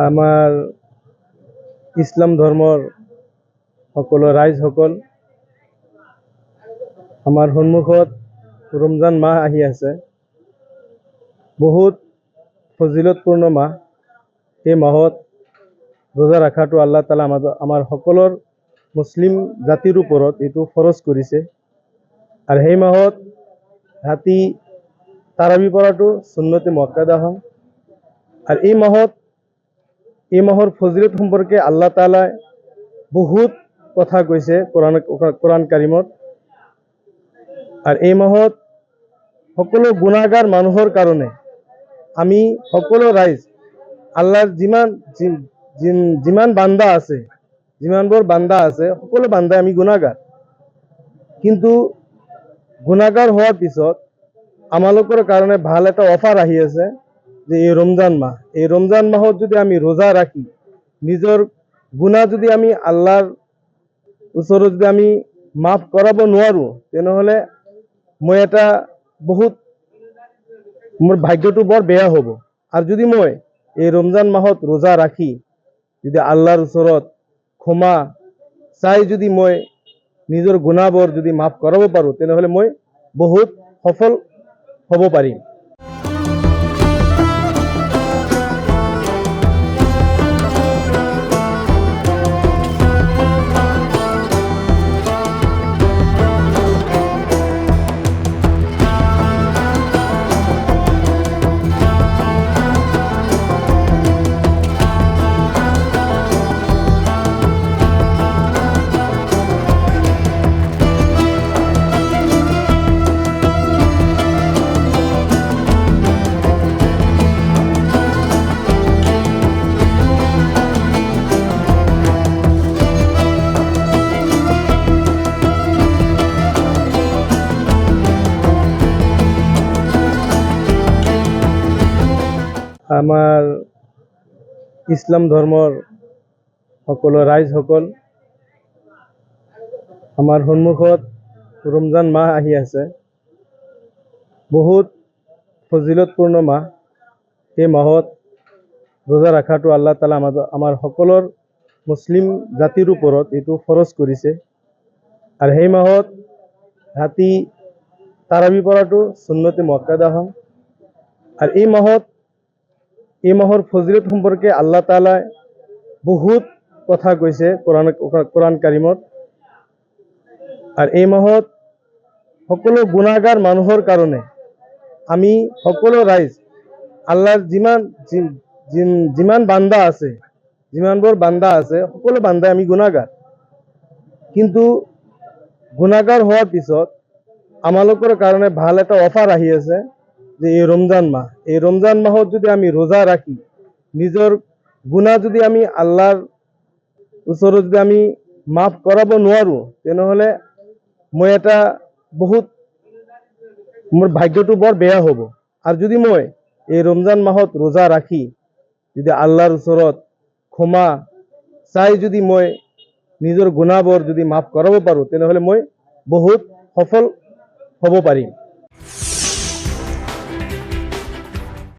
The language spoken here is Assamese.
আমাৰ ইছলাম ধৰ্মৰ সকলো ৰাইজসকল, আমাৰ সন্মুখত ৰমজান মাহ আহি আছে। বহুত ফজিলতপূৰ্ণ মাহ। এই মাহত ৰোজা ৰখাটো আল্লাহ তাআলা আমাৰ সকলৰ মুছলিম জাতিৰ ওপৰত এইটো ফৰজ কৰিছে। আৰু সেই মাহত ৰাতি তাৰাবি পঢ়াটো সুন্নতে মুআক্কাদা হয়। আৰু এই মাহৰ ফজিলত সম্পৰ্কে আল্লাহ তাআলাই বহুত কথা কৈছে কোৰআন কাৰিমত। আৰু এই মাহত সকলো গুনাহগাৰ মানুহৰ কাৰণে আমি সকলো ৰাইজ আল্লাহৰ যিমান বান্দা আছে, যিমানবোৰ বান্দা আছে, সকলো বান্দাই আমি গুনাহগাৰ। কিন্তু গুনাহগাৰ হোৱাৰ পিছত আমালোকৰ কাৰণে ভাল এটা অফাৰ আহি আছে যে এই ৰমজান মাহ। এই ৰমজান মাহত যদি আমি ৰোজা ৰাখি নিজৰ গুনাহ যদি আমি আল্লাহৰ ওচৰত যদি আমি মাফ কৰাব নোৱাৰো, তেনেহলে মোৰ ভাগ্যটো বৰ বেয়া হ'ব। আৰু যদি মই এই ৰমজান মাহত ৰোজা ৰাখি যদি আল্লাহৰ ওচৰত ক্ষমা চাই যদি মই নিজৰ গুনাহবোৰ যদি মাফ কৰাব পাৰো, তেনেহলে মই বহুত সফল হ'ব পাৰিম। আমাৰ ইছলাম ধৰ্মৰ সকলো ৰাইজসকল, আমাৰ সন্মুখত ৰমজান মাহ আহি আছে। বহুত ফজিলতপূৰ্ণ মাহ। এই মাহত ৰোজা ৰখাটো আল্লাহ তাআলা আমাৰ সকলৰ মুছলিম জাতিৰ ওপৰত এইটো ফৰজ কৰিছে। আৰু সেই মাহত ৰাতি তাৰাবি পঢ়াটো সুন্নতে মুআক্কাদা হয়। আৰু এই মাহৰ ফজিলত সম্পৰ্কে আল্লাহ তাআলাই বহুত কথা কৈছে কোৰআন কাৰিমত। আৰু এই মাহত সকলো গুনাহগাৰ মানুহৰ কাৰণে আমি সকলো ৰাইজ আল্লাহৰ যিমান বান্দা আছে, যিমানবোৰ বান্দা আছে, সকলো বান্দাই আমি গুনাহগাৰ। কিন্তু গুনাহগাৰ হোৱাৰ পিছত আমালোকৰ কাৰণে ভাল এটা অফাৰ আহি আছে যে এই ৰমজান মাহ। এই ৰমজান মাহত যদি আমি ৰোজা ৰাখি নিজৰ গুনাহ যদি আমি আল্লাহৰ ওচৰত যদি আমি মাফ কৰাব নোৱাৰো, তেনেহলে মোৰ ভাগ্যটো বৰ বেয়া হ'ব। আৰু যদি মই এই ৰমজান মাহত ৰোজা ৰাখি যদি আল্লাহৰ ওচৰত ক্ষমা চাই যদি মই নিজৰ গুনাহবোৰ যদি মাফ কৰাব পাৰো, তেনেহলে মই বহুত সফল হ'ব পাৰিম।